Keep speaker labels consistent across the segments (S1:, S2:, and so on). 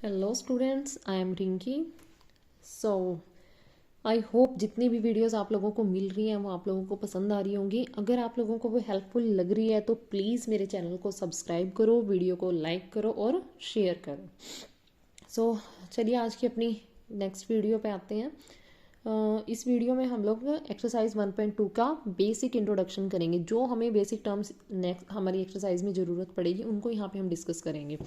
S1: Hello students, I am Rinki. So I hope जितनी भी videos आप लोगों को मिल रही हैं वो आप लोगों को पसंद आ रही होंगी। अगर आप लोगों को वो हेल्पफुल लग रही है तो प्लीज़ मेरे चैनल को सब्सक्राइब करो, वीडियो को लाइक करो और शेयर करो। चलिए आज की अपनी नेक्स्ट वीडियो पे आते हैं। इस वीडियो में हम लोग एक्सरसाइज 1.2 का बेसिक इंट्रोडक्शन करेंगे। जो हमें बेसिक टर्म्स नेक्स्ट हमारी एक्सरसाइज में ज़रूरत पड़ेगी उनको यहाँ पे हम डिस्कस करेंगे।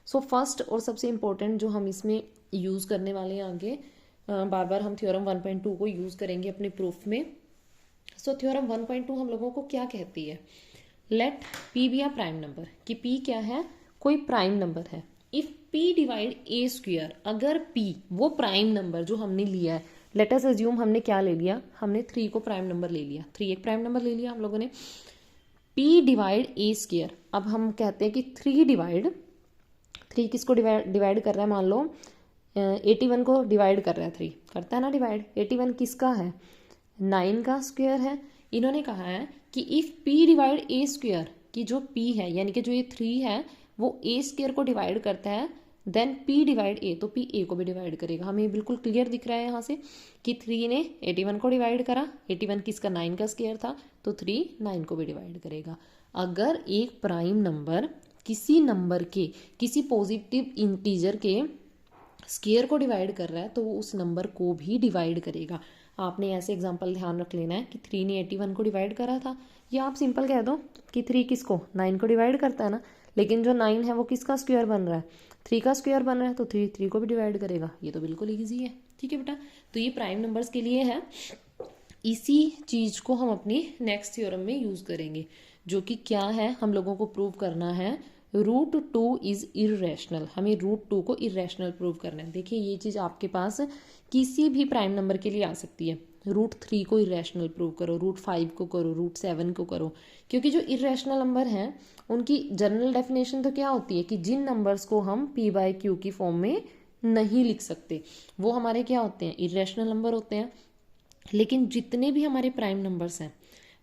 S1: फर्स्ट और सबसे इम्पोर्टेंट जो हम इसमें यूज़ करने वाले हैं आगे, बार बार हम थ्योरम 1.2 को यूज़ करेंगे अपने प्रूफ में। थ्योरम 1.2 हम लोगों को क्या कहती है? Let P be a prime number, कि पी क्या है? कोई प्राइम नंबर है। If P divide A square, अगर पी वो प्राइम नंबर जो हमने लिया है, लेट अस अज्यूम हमने क्या ले लिया, हमने 3 को प्राइम नंबर ले लिया, 3 एक प्राइम नंबर ले लिया हम लोगों ने। पी डिवाइड ए स्क्वायर, अब हम कहते हैं कि 3 किसको डिवाइड कर रहा है? मान लो 81 को डिवाइड कर रहा है, 3 करता है ना डिवाइड। 81 किसका है? 9 का स्क्वायर है। इन्होंने कहा है कि if P divide A square, कि जो पी है यानी कि जो ये 3 है वो ए स्क्वायर को डिवाइड करता है, देन पी डिवाइड ए, तो पी ए को भी डिवाइड करेगा। हमें बिल्कुल क्लियर दिख रहा है यहाँ से कि 3 ने 81 को डिवाइड करा, 81 किसका? 9 का स्क्वायर था, तो 3 9 को भी डिवाइड करेगा। अगर एक प्राइम नंबर किसी नंबर के, किसी पॉजिटिव इंटीजर के स्क्वायर को डिवाइड कर रहा है तो वो उस नंबर को भी डिवाइड करेगा। आपने ऐसे एग्जांपल ध्यान रख लेना है कि 3 ने 81 को डिवाइड करा था, या आप सिंपल कह दो कि 3 किसको? 9 को डिवाइड करता है ना, लेकिन जो 9 है वो किसका स्क्वायर बन रहा है? 3 का स्क्वायर बन रहा है, तो 3 को भी डिवाइड करेगा। ये तो बिल्कुल ईजी है। ठीक है बेटा, तो ये प्राइम नंबर्स के लिए है। इसी चीज को हम अपनी नेक्स्ट थ्योरम में यूज करेंगे, जो कि क्या है, हम लोगों को प्रूव करना है √2 इज इरेशनल। हमें √2 को इरेशनल प्रूव करना है। देखिए ये चीज आपके पास किसी भी प्राइम नंबर के लिए आ सकती है। √3 को इरेशनल प्रूव करो, √5 को करो, √7 को करो, क्योंकि जो इरेशनल नंबर हैं उनकी जनरल डेफिनेशन तो क्या होती है कि जिन नंबर्स को हम p/q की फॉर्म में नहीं लिख सकते वो हमारे क्या होते हैं? इरेशनल नंबर होते हैं। लेकिन जितने भी हमारे प्राइम नंबर्स हैं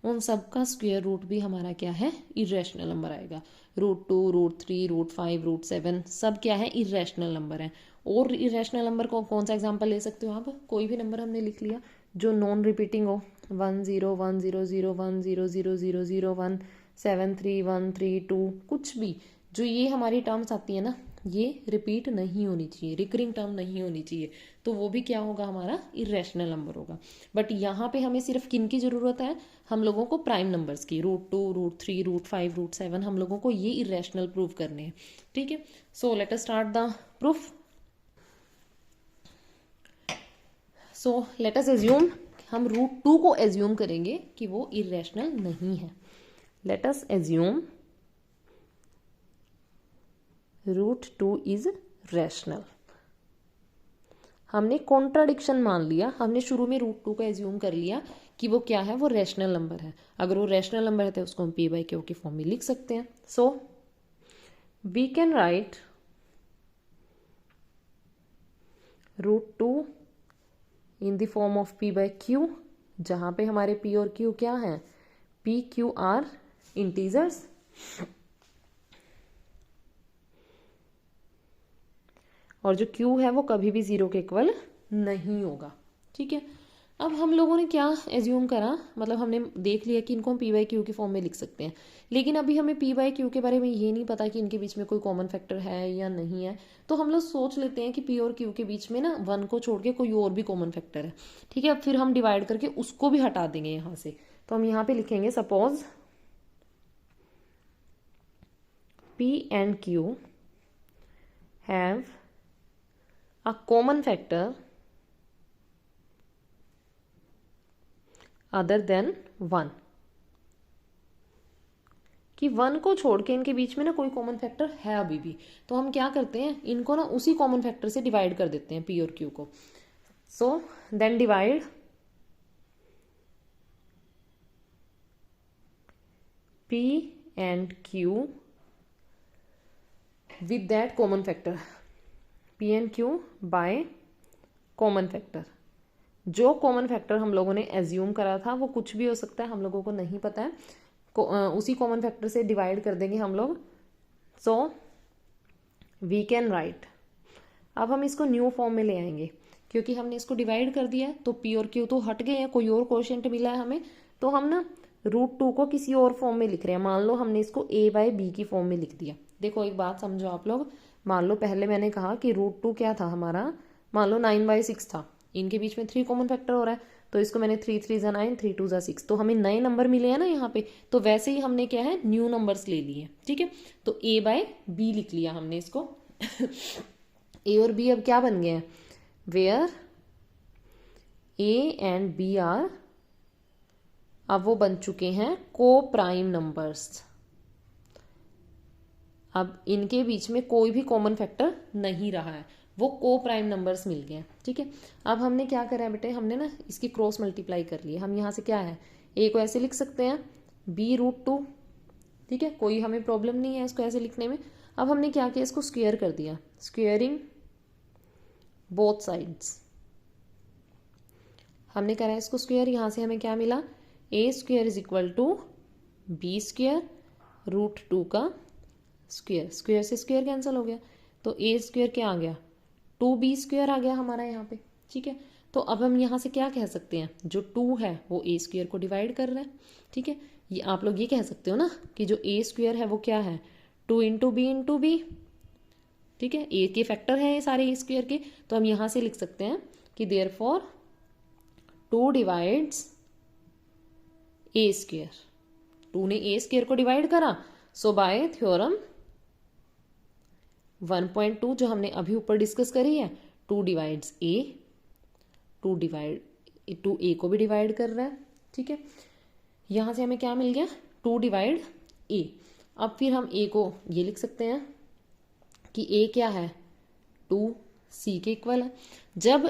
S1: उन सब का स्क्वायर रूट भी हमारा क्या है? इरेशनल नंबर आएगा। √2, √3, √5, √7 सब क्या है? इरेशनल नंबर है। और इरेशनल नंबर को कौन सा एग्जांपल ले सकते हो आप? कोई भी नंबर हमने लिख लिया जो नॉन रिपीटिंग हो, 1 0 1 0 0 1 0 0 0 0 1 7 3 1 3 2, कुछ भी जो ये हमारी टर्म्स आती है ना, ये रिपीट नहीं होनी चाहिए, रिकरिंग टर्म नहीं होनी चाहिए, तो वो भी क्या होगा? हमारा इरेशनल नंबर होगा। बट यहाँ पे हमें सिर्फ किन की ज़रूरत है? हम लोगों को प्राइम नंबर्स की। √2, √3, √5, √7 हम लोगों को ये इरेशनल प्रूव करने हैं। ठीक है, so let us start the proof. So let us assume, हम √2 को एज्यूम करेंगे कि वो इरेशनल नहीं है। Let us assume √2 is rational. हमने कॉन्ट्राडिक्शन मान लिया, हमने शुरू में √2 को एज्यूम कर लिया कि वो क्या है? वो रैशनल नंबर है। अगर वो रैशनल नंबर है तो उसको हम p/q की फॉर्म में लिख सकते हैं। So we can write √2 in the form of p/q, जहां पे हमारे p और q क्या है? p, q आर इंटीजर्स, और जो q है वो कभी भी 0 के इक्वल नहीं होगा। ठीक है, अब हम लोगों ने क्या एज्यूम करा, मतलब हमने देख लिया कि इनको हम p/q की फॉर्म में लिख सकते हैं, लेकिन अभी हमें p/q के बारे में ये नहीं पता कि इनके बीच में कोई कॉमन फैक्टर है या नहीं है। तो हम लोग सोच लेते हैं कि p और q के बीच में ना 1 को छोड़ के कोई और भी कॉमन फैक्टर है। ठीक है, अब फिर हम डिवाइड करके उसको भी हटा देंगे यहाँ से। तो हम यहाँ पे लिखेंगे suppose p and q have a common factor other than 1, कि 1 को छोड़ के इनके बीच में ना कोई कॉमन फैक्टर है अभी भी। तो हम क्या करते हैं, इनको ना उसी कॉमन फैक्टर से डिवाइड कर देते हैं p और q को। So then divide p and q with that common factor, p and q by common factor. जो कॉमन फैक्टर हम लोगों ने एज्यूम करा था वो कुछ भी हो सकता है, हम लोगों को नहीं पता है, उसी कॉमन फैक्टर से डिवाइड कर देंगे हम लोग। सो वी कैन राइट अब हम इसको न्यू फॉर्म में ले आएंगे, क्योंकि हमने इसको डिवाइड कर दिया है तो पी और क्यू तो हट गए हैं, कोई और कोशेंट मिला है हमें, तो हम ना √2 को किसी और फॉर्म में लिख रहे हैं। मान लो हमने इसको a/b की फॉर्म में लिख दिया। देखो एक बात समझो आप लोग, मान लो पहले मैंने कहा कि √2 क्या था हमारा, मान लो 9/6 था, इनके बीच में 3 कॉमन फैक्टर हो रहा है, तो इसको मैंने 3 3 ज़ा 9, 3 2 ज़ा 6, तो हमें नए नंबर मिले हैं ना यहाँ पे, तो वैसे ही हमने क्या है न्यू नंबर्स ले लिए। ठीक है, तो a/b लिख लिया हमने इसको। a और b अब क्या बन गए हैं, where a and b are, अब वो बन चुके हैं को प्राइम नंबर्स। अब इनके बीच में कोई भी कॉमन फैक्टर नहीं रहा है, वो को प्राइम नंबर्स मिल गए। ठीक है, अब हमने क्या करा है बेटे, हमने ना इसकी क्रॉस मल्टीप्लाई कर ली है। हम यहाँ से क्या है, a को ऐसे लिख सकते हैं b√2। ठीक है, कोई हमें प्रॉब्लम नहीं है इसको ऐसे लिखने में। अब हमने क्या किया, इसको स्क्वायर कर दिया, स्क्वेयरिंग बोथ साइड्स। हमने करा है इसको स्क्वायर, यहाँ से हमें क्या मिला, a² is equal to b² √2 का स्क्वायर, स्क्वायर से स्क्वायर कैंसिल हो गया, तो a² क्या आ गया, 2b² आ गया हमारा यहाँ पे। ठीक है, तो अब हम यहाँ से क्या कह सकते हैं, जो 2 है वो a² को डिवाइड कर रहा है। ठीक है, ये आप लोग ये कह सकते हो ना कि जो a² है वो क्या है, 2 × b × b। ठीक है, a के फैक्टर हैं ये सारे a² के, तो हम यहाँ से लिख सकते हैं कि देयरफॉर 2 डिवाइड्स a²। 2 ने a² को डिवाइड करा, सो बाय थ्योरम 1.2 जो हमने अभी ऊपर डिस्कस करी है, 2 डिवाइड्स a, 2 a को भी डिवाइड कर रहा है। ठीक है, यहाँ से हमें क्या मिल गया, 2 डिवाइड a। अब फिर हम a को ये लिख सकते हैं कि a क्या है, 2c के इक्वल है। जब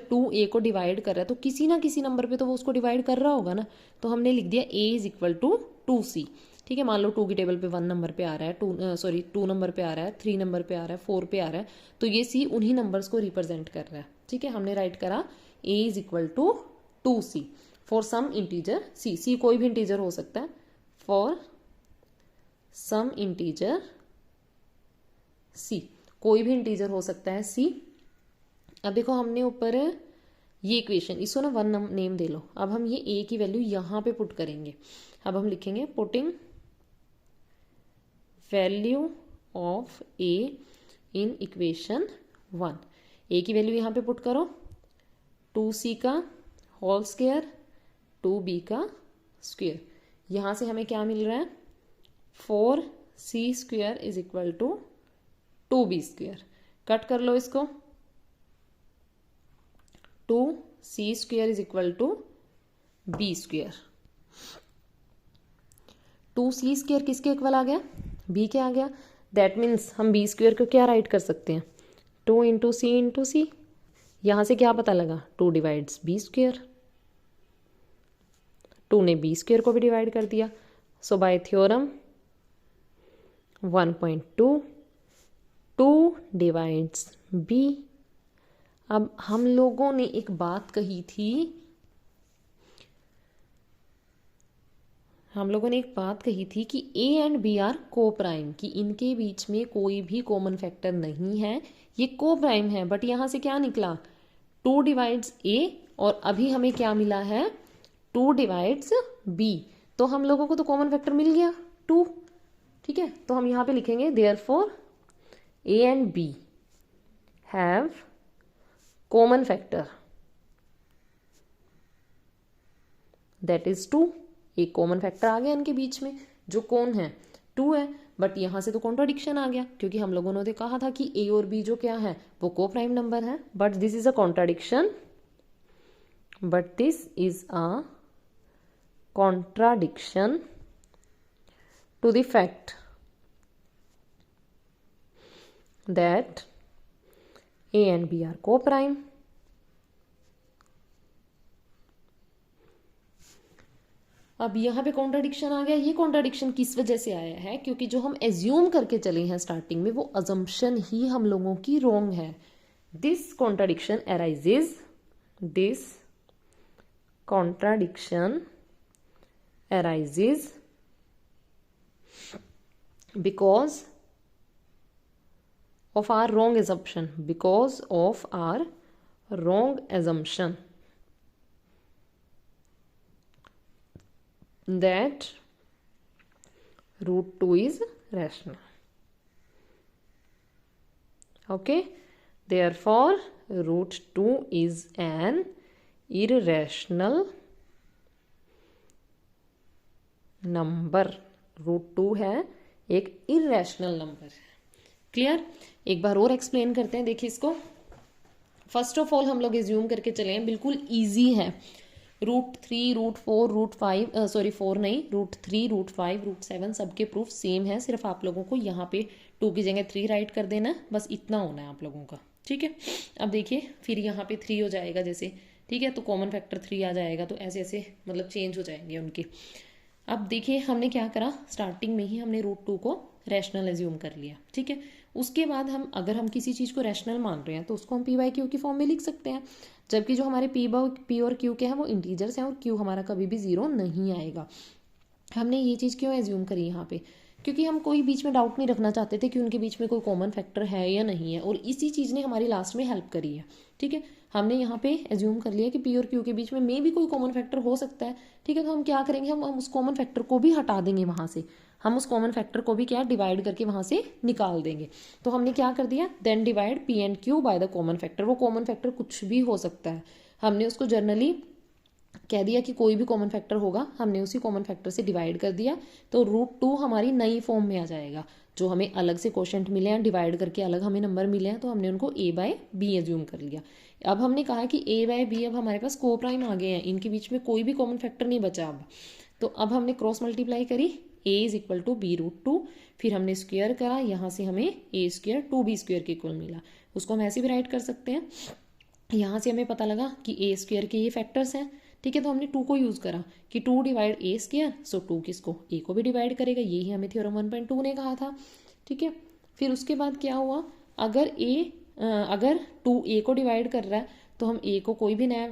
S1: 2a को डिवाइड कर रहा है तो किसी ना किसी नंबर पे तो वो उसको डिवाइड कर रहा होगा ना, तो हमने लिख दिया a is equal to 2c। ठीक है, मान लो 2 की टेबल पे 1 नंबर पे आ रहा है, 2 नंबर पे आ रहा है, 3 नंबर पे आ रहा है, 4 पे आ रहा है, तो ये c उन्हीं नंबर्स को रिप्रेजेंट कर रहा है। ठीक है, हमने राइट करा a is equal to 2c for some integer c कोई भी इंटीजर हो सकता है, फॉर सम इंटीजर c कोई भी इंटीजर हो सकता है c। अब देखो हमने ऊपर ये इक्वेशन, इसको ना 1 नेम दे लो। अब हम ये a की वैल्यू यहाँ पे पुट करेंगे। अब हम लिखेंगे putting value of a in equation 1। a की वैल्यू यहाँ पे पुट करो, 2c का होल स्क्वायर 2b का स्क्वायर। यहाँ से हमें क्या मिल रहा है, 4c² is equal to 2b²। Cut कर लो इसको, 2c² is equal to b²। 2c² किसके इक्वल आ गया, b के आ गया। दैट मीन्स हम b² को क्या राइट कर सकते हैं, 2 × c × c। यहाँ से क्या पता लगा, 2 डिवाइड्स b², 2 ने b² को भी डिवाइड कर दिया। सो बाय थ्योरम 1.2 2 डिवाइड्स b। अब हम लोगों ने एक बात कही थी, कि a एंड b आर को प्राइम, कि इनके बीच में कोई भी कॉमन फैक्टर नहीं है, ये को प्राइम है। बट यहाँ से क्या निकला, 2 डिवाइड्स a, और अभी हमें क्या मिला है, 2 डिवाइड्स b। तो हम लोगों को तो कॉमन फैक्टर मिल गया 2। ठीक है, तो हम यहाँ पे लिखेंगे therefore a and b have common factor that is 2। एक कॉमन फैक्टर आ गया इनके बीच में, जो कौन है, 2 है। बट यहाँ से तो कॉन्ट्राडिक्शन आ गया, क्योंकि हम लोगों ने कहा था कि a और b जो क्या है वो को प्राइम नंबर है। But this is a contradiction, to the fact that a and b are coprime. अब यहाँ पे कॉन्ट्राडिक्शन आ गया। ये कॉन्ट्राडिक्शन किस वजह से आया है, क्योंकि जो हम एज्यूम करके चले हैं स्टार्टिंग में, वो अजम्पशन ही हम लोगों की रॉन्ग है। This contradiction arises because of our wrong assumption, because of our wrong assumption that root 2 is rational. Okay, therefore root 2 is an irrational number. Root 2 है एक इरेशनल नंबर. क्लियर? एक बार और एक्सप्लेन करते हैं. देखिए इसको, फर्स्ट ऑफ ऑल हम लोग एज्यूम करके चले हैं, बिल्कुल इजी है. रूट 3, रूट 4, रूट 5, सॉरी 4 नहीं, रूट 3, रूट 5, रूट 7 सबके प्रूफ सेम है. सिर्फ आप लोगों को यहाँ पे 2 की जगह 3 राइट कर देना है, बस इतना होना है आप लोगों का. ठीक है, अब देखिए फिर यहाँ पे 3 हो जाएगा जैसे, ठीक है, तो कॉमन फैक्टर 3 आ जाएगा. तो ऐसे ऐसे मतलब चेंज हो जाएंगे उनके. अब देखिए हमने क्या करा, स्टार्टिंग में ही हमने रूट 2 को रैशनल एज्यूम कर लिया. ठीक है, उसके बाद हम अगर हम किसी चीज़ को रैशनल मान रहे हैं तो उसको हम पी बाई क्यू की फॉर्म में लिख सकते हैं. जबकि जो हमारे पी और क्यू के हैं वो इंटीजर्स हैं और क्यू हमारा कभी भी 0 नहीं आएगा. हमने ये चीज़ क्यों एज्यूम करी यहाँ पे, क्योंकि हम कोई बीच में डाउट नहीं रखना चाहते थे कि उनके बीच में कोई कॉमन फैक्टर है या नहीं है, और इसी चीज़ ने हमारी लास्ट में हेल्प करी है. ठीक है, हमने यहाँ पे एज्यूम कर लिया कि पी और क्यू के बीच में भी कोई कॉमन फैक्टर हो सकता है. ठीक है, तो हम क्या करेंगे, हम उस कॉमन फैक्टर को भी हटा देंगे वहाँ से. हम उस कॉमन फैक्टर को भी क्या डिवाइड करके वहाँ से निकाल देंगे. तो हमने क्या कर दिया, then divide P and Q by the common factor. वो कॉमन फैक्टर कुछ भी हो सकता है, हमने उसको जनरली कह दिया कि कोई भी कॉमन फैक्टर होगा, हमने उसी कॉमन फैक्टर से डिवाइड कर दिया. तो रूट 2 हमारी नई फॉर्म में आ जाएगा. जो हमें अलग से क्वोशंट मिले हैं, डिवाइड करके अलग हमें नंबर मिले हैं, तो हमने उनको ए बाय बी एज्यूम कर लिया. अब हमने कहा कि ए बाय बी अब हमारे पास को प्राइम आ गए हैं, इनके बीच में कोई भी कॉमन फैक्टर नहीं बचा अब. तो अब हमने क्रॉस मल्टीप्लाई करी, A is equal to B root 2, फिर हमने स्क्वायर करा, यहाँ से हमें ए स्क्वायर 2b स्क्वायर के इक्वल मिला. उसको हम ऐसे भी राइट कर सकते हैं. यहाँ से हमें पता लगा कि ए स्क्वायर के ये फैक्टर्स हैं. ठीक है, तो हमने 2 को यूज़ करा कि 2 डिवाइड ए स्क्वायर, सो 2 किसको, ए को भी डिवाइड करेगा. यही हमें थ्योरम 1.2 ने कहा था. ठीक है, फिर उसके बाद क्या हुआ, अगर 2 ए को डिवाइड कर रहा है तो हम ए को कोई भी नया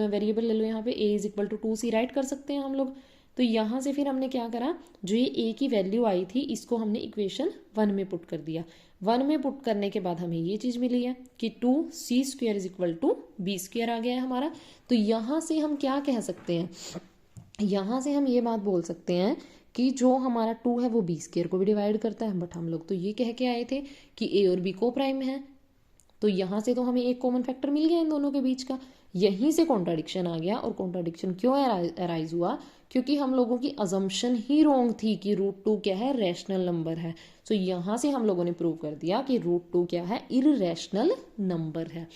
S1: वेरिएबल ले लो, यहाँ पे A is equal to 2c right कर सकते हैं हम लोग. तो यहाँ से फिर हमने क्या करा, जो ये ए की वैल्यू आई थी इसको हमने इक्वेशन 1 में पुट कर दिया. 1 में पुट करने के बाद हमें ये चीज़ मिली है कि 2c square is equal to B square आ गया है हमारा. तो यहाँ से हम क्या कह सकते हैं, यहाँ से हम ये बात बोल सकते हैं कि जो हमारा 2 है वो बी स्क्वायर को भी डिवाइड करता है. बट हम लोग तो ये कह के आए थे कि ए और बी को प्राइम है. तो यहाँ से तो हमें एक कॉमन फैक्टर मिल गया इन दोनों के बीच का. यहीं से कॉन्ट्राडिक्शन आ गया. और कॉन्ट्राडिक्शन क्यों अराइज हुआ, क्योंकि हम लोगों की अजम्पशन ही रॉन्ग थी कि रूट 2 क्या है, रैशनल नंबर है. सो यहाँ से हम लोगों ने प्रूव कर दिया कि रूट 2 क्या है, इररेशनल नंबर है.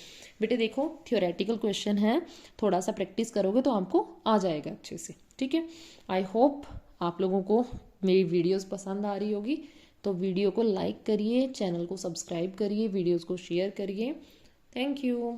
S1: बेटे देखो थ्योरेटिकल क्वेश्चन है, थोड़ा सा प्रैक्टिस करोगे तो आपको आ जाएगा अच्छे से. ठीक है, आई होप आप लोगों को मेरी वीडियोस पसंद आ रही होगी. तो वीडियो को लाइक करिए, चैनल को सब्सक्राइब करिए, वीडियोस को शेयर करिए. Thank you.